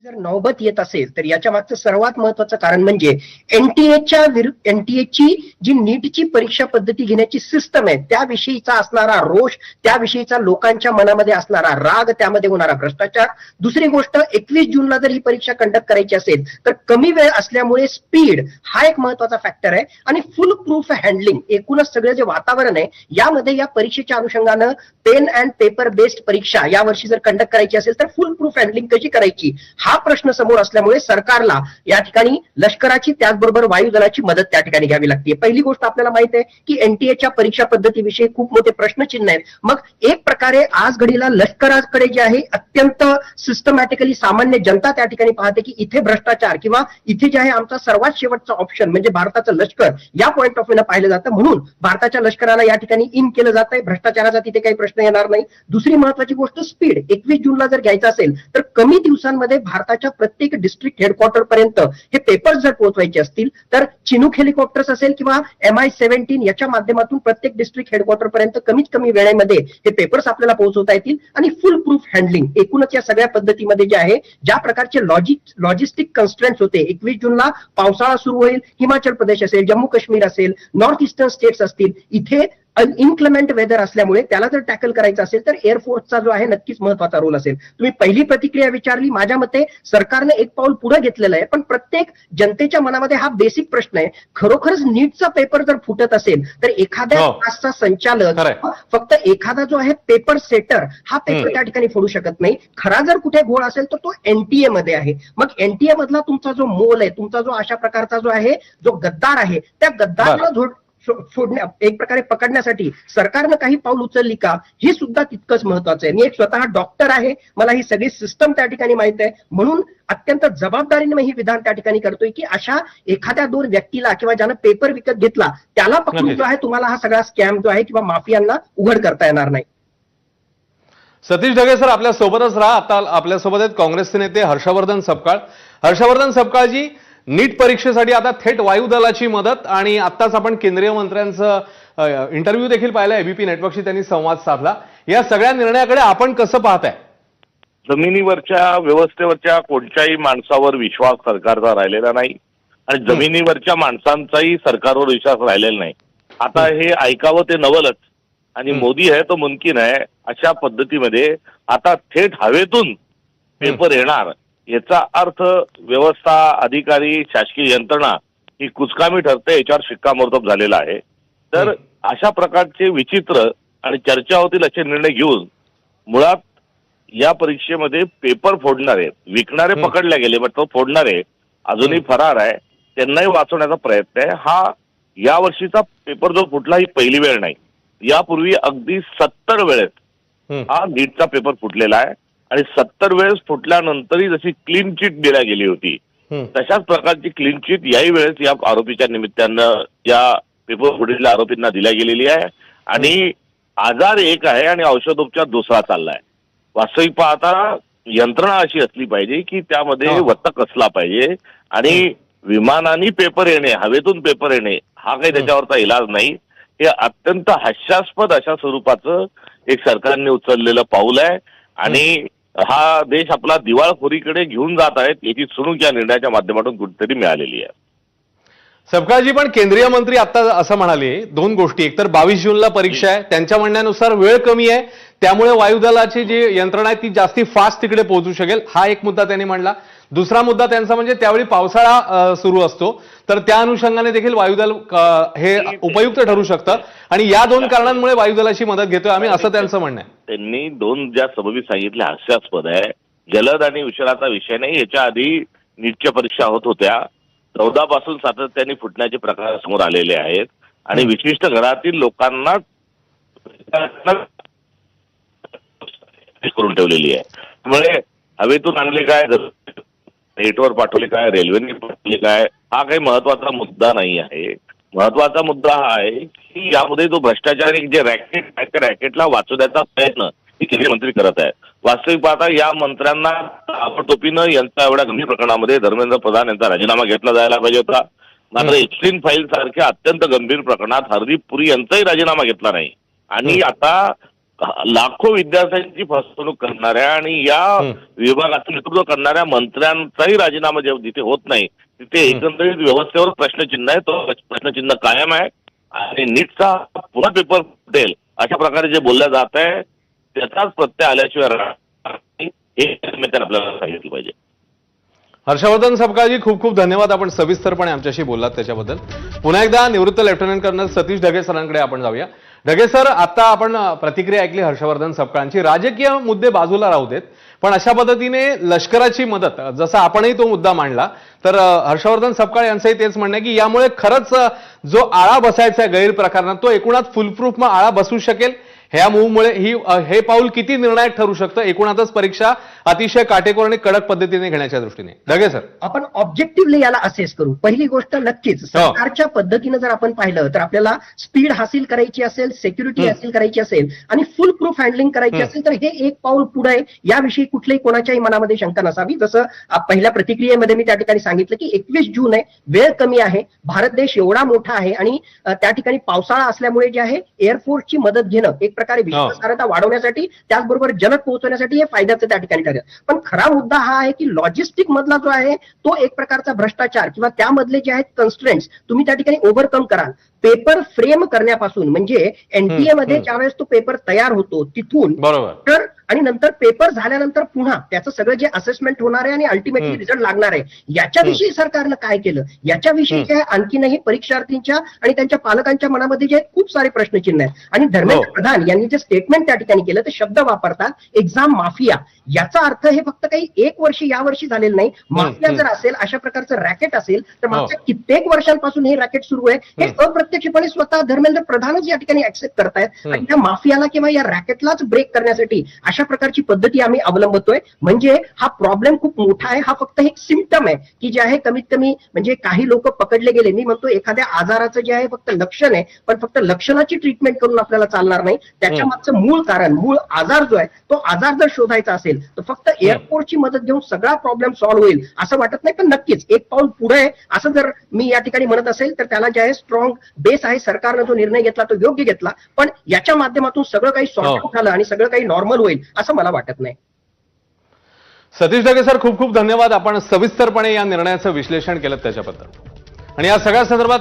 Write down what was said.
जर नौबत येत असेल तर याच्या मागचं सर्वात महत्वाचं कारण म्हणजे एनटीएची जी नीटची परीक्षा पद्धती घेण्याची सिस्टम आहे त्याविषयीचा असणारा रोष, त्याविषयीचा लोकांच्या मनामध्ये असणारा राग, त्यामध्ये होणारा भ्रष्टाचार. दुसरी गोष्ट, 21 जूनला जर ही परीक्षा कंडक्ट करायची असेल तर कमी वेळ असल्यामुळे स्पीड हा एक महत्वाचा फॅक्टर आहे. आणि फुल प्रूफ हँडलिंग, एकूणच सगळं जे वातावरण आहे यामध्ये या परीक्षेच्या अनुषंगानं पेन अँड पेपर बेस्ड परीक्षा यावर्षी जर कंडक्ट करायची असेल तर फुल प्रूफ हँडलिंग कशी करायची हा प्रश्न समोर असल्यामुळे सरकारला या ठिकाणी लष्कराची त्याचबरोबर वायुदलाची मदत त्या ठिकाणी घ्यावी लागते. पहिली गोष्ट आपल्याला माहित आहे की एनटीएच्या परीक्षा पद्धतीविषयी खूप मोठे प्रश्नचिन्ह आहेत. मग एक प्रकारे आज घडीला लष्कराकडे जे आहे अत्यंत सिस्टमॅटिकली सामान्य जनता त्या ठिकाणी पाहते की इथे भ्रष्टाचार किंवा इथे जे आहे आमचा सर्वात शेवटचा ऑप्शन म्हणजे भारताचं लष्कर या पॉईंट ऑफ व्ह्यू पाहिलं जातं. म्हणून भारताच्या लष्कराला या ठिकाणी इन केलं जात आहे. भ्रष्टाचाराचा तिथे काही प्रश्न येणार नाही. दुसरी महत्वाची गोष्ट स्पीड, 21 जूनला जर घ्यायचं असेल तर कमी दिवसांमध्ये भारताच्या प्रत्येक डिस्ट्रिक्ट हेडक्वार्टर पर्यंत हे पेपर्स जर पोहोचवायचे असतील तर चिनूक हेलिकॉप्टर्स असेल किंवा MI-17 याच्या माध्यमातून प्रत्येक डिस्ट्रिक्ट हेडक्वार्टर पर्यंत कमीत कमी वेळेमध्ये हे पेपर्स आपल्याला पोहोचवता येतील. आणि फुल प्रूफ हँडलिंग, एकूणच या सगळ्या पद्धतीमध्ये जे आहे ज्या प्रकारचे लॉजिस्टिक कन्स्ट्रेंट्स होते, 21 जूनला पावसाळा सुरू होईल, हिमाचल प्रदेश असेल, जम्मू काश्मीर असेल, नॉर्थ ईस्टर्न स्टेट्स असतील, इथे इन्क्लेमेंट वेदर असल्यामुळे त्याला जर टॅकल करायचं असेल तर एअरफोर्सचा जो आहे नक्कीच महत्वाचा रोल असेल. तुम्ही पहिली प्रतिक्रिया विचारली, माझ्या मते सरकारने एक पाऊल पुढे घेतलेलं आहे. पण प्रत्येक जनतेच्या मनामध्ये हा बेसिक प्रश्न आहे, खरोखरच नीटचा पेपर जर फुटत असेल तर एखाद्या क्लासचा संचालक, फक्त एखादा जो आहे पेपर सेटर हा पेपर त्या ठिकाणी फोडू शकत नाही. खरा जर कुठे घोळ असेल तर तो एनटीए मध्ये आहे. मग एनटीए मधला तुमचा जो मोल आहे, तुमचा जो अशा प्रकारचा जो आहे जो गद्दार आहे, त्या गद्दारला एक प्रकारे पकडण्यासाठी सरकारनं काही पाऊल उचलली का, हे सुद्धा तितकंच महत्वाचं आहे. मी एक स्वतः डॉक्टर आहे, मला ही सगळी सिस्टम त्या ठिकाणी माहित आहे. म्हणून अत्यंत जबाबदारीने मी ही विधान त्या ठिकाणी करतोय की अशा एखाद्या दोन व्यक्तीला किंवा ज्यानं पेपर विकत घेतला त्याला पकडून जो आहे तुम्हाला हा सगळा स्कॅम जो आहे किंवा माफियांना उघड करता येणार नाही. सतीश ढगे सर आपल्या सोबतच राहा. आता आपल्यासोबत आहेत काँग्रेसचे नेते हर्षवर्धन सपकाळ. हर्षवर्धन सपकाळजी, नीट परीक्षेसाठी आता थेट वायुदलाची मदत आणि आत्ताच आपण केंद्रीय मंत्र्यांचं इंटरव्ह्यू देखील पाहिला, एबीपी नेटवर्कशी त्यांनी संवाद साधला. या सगळ्या निर्णयाकडे आपण कसं पाहताय? जमिनीवरच्या व्यवस्थेवरच्या कोणत्याही माणसावर विश्वास सरकारचा राहिलेला नाही आणि जमिनीवरच्या माणसांचाही सरकारवर विश्वास राहिलेला नाही. आता हे ऐकावं ते नवलच आणि मोदी आहे तो मुमकिन आहे अशा पद्धतीमध्ये आता थेट हवेतून पेपर येणार याचा अर्थ व्यवस्था, अधिकारी, शासकीय यंत्रणा ही कुचकामी ठरते, याच्यावर शिक्कामोर्तब झालेला आहे. तर अशा प्रकारचे विचित्र आणि चर्चा होतील असे निर्णय घेऊन मुळात या परीक्षेमध्ये पेपर फोडणारे, विकणारे पकडले गेले, पण तो फोडणारे अजूनही फरार आहे, त्यांनाही वाचवण्याचा प्रयत्न आहे. हा यावर्षीचा पेपर जो फुटला ही पहिली वेळ नाही. यापूर्वी अगदी 70 वेळेस हा नीटचा पेपर फुटलेला आहे आणि 70 वेळेस फुटल्यानंतरही जशी क्लीन चिट दिल्या गेली होती तशाच प्रकारची क्लीन चिट याही वेळेस या आरोपीच्या निमित्तानं या पेपर फुटीतल्या आरोपींना दिल्या गेलेली आहे. आणि आजार एक आहे आणि औषधोपचार दुसरा चाललाय. वास्तविक पाहता यंत्रणा अशी असली पाहिजे की त्यामध्ये वतक असला पाहिजे आणि विमानाने पेपर येणे, हवेतून पेपर येणे हा काही त्याच्यावरचा इलाज नाही. हे अत्यंत हास्यास्पद अशा स्वरूपाचं एक सरकारने उचललेलं पाऊल आहे आणि हा देश आपला दिवाळखोरीकडे घेऊन जात आहेत याची चुणूक या निर्णयाच्या माध्यमातून कुठेतरी मिळालेली आहे. सपकाळजी, पण केंद्रीय मंत्री आता असं म्हणाले दोन गोष्टी. एक तर 22 जूनला परीक्षा आहे, त्यांच्या म्हणण्यानुसार वेळ कमी आहे, त्यामुळे वायुदलाची जी यंत्रणा आहे ती जास्ती फास्ट तिकडे पोहोचू शकेल, हा एक मुद्दा त्यांनी मांडला. दुसरा मुद्दा त्यांचा म्हणजे त्यावेळी पावसाळा सुरू असतो, तर त्या अनुषंगाने देखील वायुदल हे उपयुक्त ठरू शकतं आणि या दोन कारणांमुळे वायुदलाची मदत घेतोय आम्ही, असं त्यांचं म्हणणं आहे. त्यांनी दोन ज्या सबबी सांगितल्या हास्यास्पद आहे. जलद आणि उशिराचा विषय नाही. याच्या आधी नीटच्या परीक्षा होत होत्या, 14 पासून सातत्याने फुटण्याचे प्रकार समोर आलेले आहेत आणि विशिष्ट घरातील लोकांना करून ठेवलेली आहे. त्यामुळे हवेतून आणले काय, नेटवर पाठवले काय, रेल्वेने पाठवले काय, हा काही महत्वाचा मुद्दा नाही आहे. महत्वाचा मुद्दा हा आहे की यामध्ये जो भ्रष्टाचार जे रॅकेट आहे त्या रॅकेटला वाचवण्याचा प्रयत्न हे केंद्रीय मंत्री करत आहेत. वास्तविक पाहता या मंत्र्यांना ताबडतोबीनं यांचा एवढ्या गंभीर प्रकरणामध्ये धर्मेंद्र प्रधान यांचा राजीनामा घेतला जायला पाहिजे होता. मात्र एक्स्ट्रीम फाईल सारख्या अत्यंत गंभीर प्रकरणात हरदीप पुरी यांचाही राजीनामा घेतला नाही आणि आता लाखो विद्यार्थ्यांची फसवणूक करणाऱ्या आणि या विभागाचं नेतृत्व करणाऱ्या मंत्र्यांचाही राजीनामा जेव्हा जिथे होत नाही तिथे एकंदरीत व्यवस्थेवर प्रश्नचिन्ह आहे. तो प्रश्नचिन्ह कायम आहे आणि नीटचा पुन्हा पेपर फुटेल अशा प्रकारे जे बोललं जात आहे त्याचाच प्रत्यय आल्याशिवाय राहणार नाही, हे आपल्याला सांगितलं पाहिजे. हर्षवर्धन सपकाळजी, खूप खूप धन्यवाद. आपण सविस्तरपणे आमच्याशी बोललात त्याच्याबद्दल. पुन्हा एकदा निवृत्त लेफ्टनंट कर्नल सतीश ढगे सरांकडे आपण जाऊया. ढगे सर, आता आपण प्रतिक्रिया ऐकली हर्षवर्धन सपकाळांची. राजकीय मुद्दे बाजूला राहू देत, पण अशा पद्धतीने लष्कराची मदत, जसा आपणही तो मुद्दा मांडला, तर हर्षवर्धन सपकाळ यांचंही तेच म्हणणं आहे की यामुळे खरंच जो आळा बसायचा गैरप्रकारांना तो एकूणात फुलप्रूफ मग आळा बसू शकेल. ह्या मूव्हमुळे हे पाऊल किती निर्णायक ठरू शकतं एकूणातच परीक्षा अतिशय काटेकोर आणि कडक पद्धतीने घेण्याच्या दृष्टीने? ढगे सर, आपण ऑब्जेक्टिव्हली याला असेस करू. पहिली गोष्ट नक्कीच सरकारच्या पद्धतीनं जर आपण पाहिलं तर आपल्याला स्पीड हासिल करायची असेल, सिक्युरिटी हासिल करायची असेल आणि फुल प्रूफ हँडलिंग करायची असेल तर हे एक पाऊल पुढे, याविषयी कुठल्याही कोणाच्याही मनामध्ये शंका नसावी. जसं पहिल्या प्रतिक्रियेमध्ये मी त्या ठिकाणी सांगितलं की 21 जून आहे, वेळ कमी आहे, भारत देश एवढा मोठा आहे आणि त्या ठिकाणी पावसाळा असल्यामुळे जे आहे एअरफोर्सची मदत घेणं एक प्रकारे विश्वासार्हता वाढवण्यासाठी, त्याचबरोबर जलद पोहोचवण्यासाठी हे फायद्याचं त्या ठिकाणी ठरेल. पण खरा मुद्दा हा आहे की लॉजिस्टिक मधला जो आहे तो एक प्रकारचा भ्रष्टाचार किंवा त्यामधले जे आहेत कन्स्ट्रेंट्स तुम्ही त्या ठिकाणी ओव्हरकम कराल. पेपर फ्रेम करण्यापासून, म्हणजे एनटीए मध्ये ज्यावेळेस तो पेपर तयार होतो तिथून तर आणि नंतर पेपर झाल्यानंतर पुन्हा त्याचं सगळं जे असेसमेंट होणार आहे आणि अल्टिमेटली रिझल्ट लागणार आहे याच्याविषयी सरकारनं काय केलं, याच्याविषयी जे आणखीनही परीक्षार्थींच्या आणि त्यांच्या पालकांच्या मनामध्ये जे खूप सारे प्रश्नचिन्ह आहेत. आणि धर्मेंद्र प्रधान यांनी जे स्टेटमेंट त्या ठिकाणी केलं ते शब्द वापरतात एक्झाम माफिया. याचा अर्थ हे फक्त काही एक वर्षी यावर्षी झालेलं नाही. माफिया जर असेल, अशा प्रकारचं रॅकेट असेल तर मागच्या कित्येक वर्षांपासून हे रॅकेट सुरू आहे. हे अप्रत्यक्षपणे स्वतः धर्मेंद्र प्रधानच या ठिकाणी ऍक्सेप्ट करतायत आणि त्या माफियाला किंवा या रॅकेटलाच ब्रेक करण्यासाठी अशा प्रकारची पद्धती आम्ही अवलंबतोय. म्हणजे हा प्रॉब्लेम खूप मोठा आहे. हा फक्त एक सिम्पटम आहे की जे आहे कमीत कमी म्हणजे काही लोक पकडले गेले. मी म्हणतो एखाद्या आजाराचं जे आहे फक्त लक्षण आहे, पण फक्त लक्षणाची ट्रीटमेंट करून आपल्याला चालणार नाही. त्याच्या मागचं मूळ कारण, मूळ आजार जो आहे तो आजार जर शोधायचा असेल तर फक्त एअरपोर्टची मदत घेऊन सगळा प्रॉब्लेम सॉल्व्ह होईल असं वाटत नाही. पण नक्कीच एक पाऊल पुढे आहे असं जर मी या ठिकाणी म्हणत असेल तर त्याला जे आहे स्ट्रॉंग बेस आहे. सरकारनं जो निर्णय घेतला तो योग्य घेतला, पण याच्या माध्यमातून सगळं काही सॉर्ट आउट झालं आणि सगळं काही नॉर्मल होईल असं मला वाटत नाही. सतीश ढगे सर, खूप खूप धन्यवाद. आपण सविस्तरपणे या निर्णयाचं विश्लेषण केलं त्याच्याबद्दल आणि या सगळ्या संदर्भात